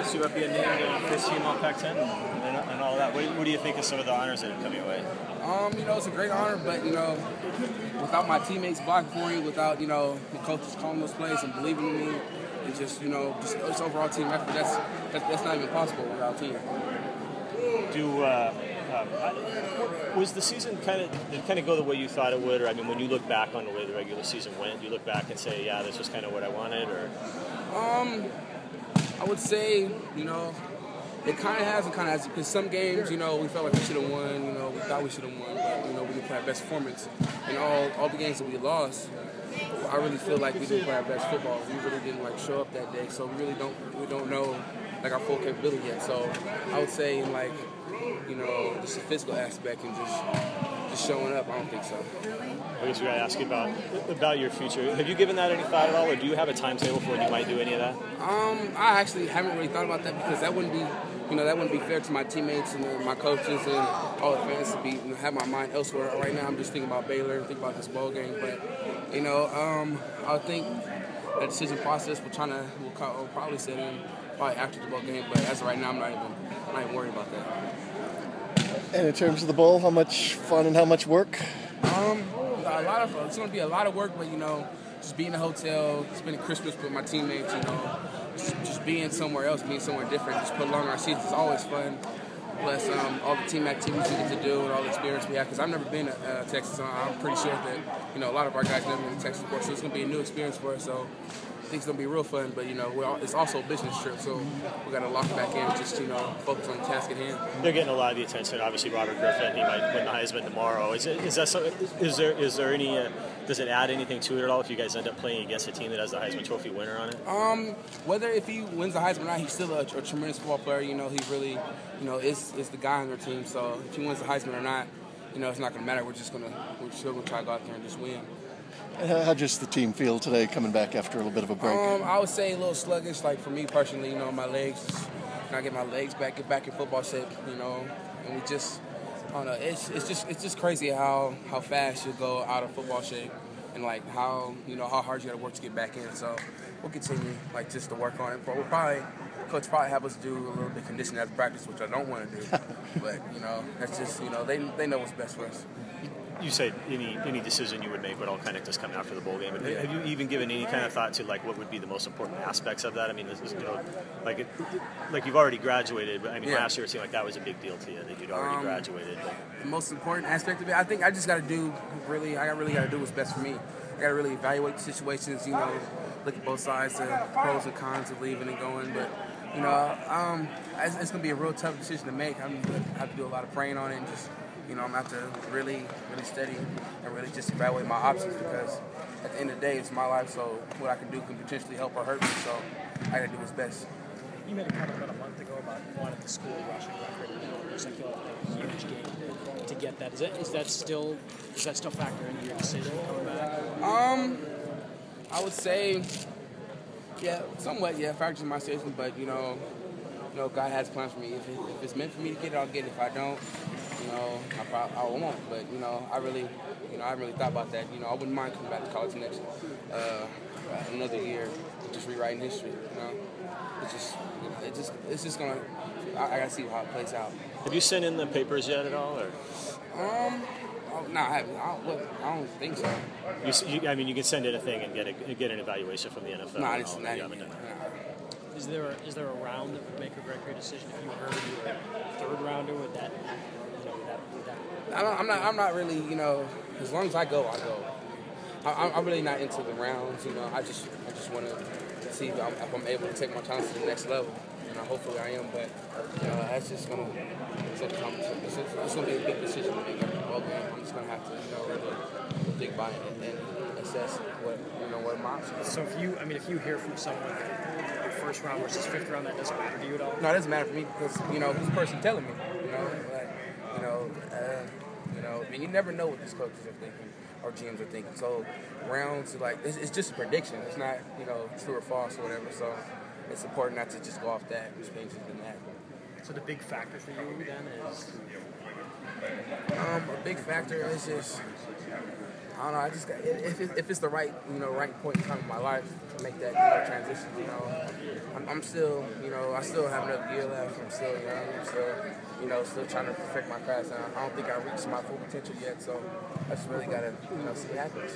talks about being named first team all Pac-10 and all that. What do you think of some of the honors that have come your way? It's a great honor, but, without my teammates blocking for me, without, the coaches calling those plays and believing in me, and just it's overall team effort, that's not even possible without a team. Was the season kind of go the way you thought it would? Or, I mean, when you look back on the way the regular season went, do you look back and say, yeah, this was kind of what I wanted? Or I would say, it kind of has and kind of has, because some games, we felt like we should have won, we thought we should have won, but, we didn't play our best performance. And all the games that we lost, I really feel like we didn't play our best football. We really didn't, show up that day, so we don't know, our full capability yet. So I would say, just the physical aspect and just showing up, I don't think so. I guess we got to ask you about your future. Have you given that any thought at all, or do you have a timetable for when you might do any of that? I actually haven't really thought about that, because that wouldn't be fair to my teammates and my coaches and all the fans to be have my mind elsewhere. Right now, I'm just thinking about Baylor, thinking about this bowl game. But I think that decision process will probably set in probably after the bowl game. But as of right now, I'm not even worried about that. And in terms of the bowl, how much fun and how much work? A lot of fun. It's going to be a lot of work, but just being in a hotel, spending Christmas with my teammates, just being somewhere else, being somewhere different, just prolong our seasons is always fun. Plus, all the team activities we get to do and all the experience we have, because I've never been to Texas, so I'm pretty sure that a lot of our guys never been to Texas before, so it's going to be a new experience for us. So I think it's going to be real fun, but it's also a business trip, so we got to lock back in and just focus on the task at hand. They're getting a lot of the attention. Obviously, Robert Griffin, he might win the Heisman tomorrow. Is there any? Does it add anything to it at all if you guys end up playing against a team that has the Heisman Trophy winner on it? Whether if he wins the Heisman or not, he's still a tremendous football player. He's really, is the guy on their team. So if he wins the Heisman or not, it's not going to matter. We're still going to try to go out there and just win. How does the team feel today, coming back after a little bit of a break? I would say a little sluggish. Like for me personally, my legs. I get my legs back, get back in football shape. And we just, I don't know. It's just crazy how fast you go out of football shape, and how hard you got to work to get back in. So we'll continue just to work on it. But coach probably have us do a little bit of conditioning after practice, which I don't want to do. But that's just they know what's best for us. You said any decision you would make would all kind of just come after the bowl game. But have you even given any kind of thought to what would be the most important aspects of that? I mean, this is like you've already graduated. But I mean, last year it seemed like that was a big deal to you that you'd already graduated. The most important aspect of it, I think, I just got to do I really got to do what's best for me. I got to really evaluate the situations. Look at both sides, the pros and cons of leaving and going. But it's gonna be a real tough decision to make. I'm gonna have to do a lot of praying on it and just. I'm going to have to really study and really just evaluate my options, because at the end of the day, it's my life, so what I can do can potentially help or hurt me, so I got to do what's best. You made a comment about a month ago about wanting the school rushing record. I feel like a huge game to get that. Does that still factor into your decision coming back? I would say, somewhat, factors in my decision, but, God has plans for me. If it's meant for me to get it, I'll get it. If I don't, I won't. But I really thought about that. I wouldn't mind coming back to college next another year, just rewriting history. It's just gonna. I gotta see how it plays out. Have you sent in the papers yet at all, or? No, I haven't. I don't think so. I mean, you can send in a thing and get an evaluation from the NFL. No, I didn't send that in. Is there a round that would make or break your decision? If you heard you were a third rounder, would that? I'm not really. As long as I go, I go. I'm really not into the rounds. I just want to see if I'm able to take my talents to the next level. Hopefully I am. But that's just gonna. It's gonna be a big decision to make. I'm just gonna have to really think about it and assess what my options are. So if you hear from someone first round versus fifth round, that doesn't matter to you at all? No, it doesn't matter for me, because who's the person telling me? I mean, you never know what these coaches are thinking or GMs are thinking. So rounds, it's just a prediction. It's not true or false or whatever. So it's important not to just go off that. It's things than that. So the big factor for you then is? A big factor is just I don't know. I just if it's the right right point in time in my life to make that transition. I'm still I still have another year left. I'm still young. I'm still trying to perfect my craft. And I don't think I reached my full potential yet. So I just really gotta see what happens.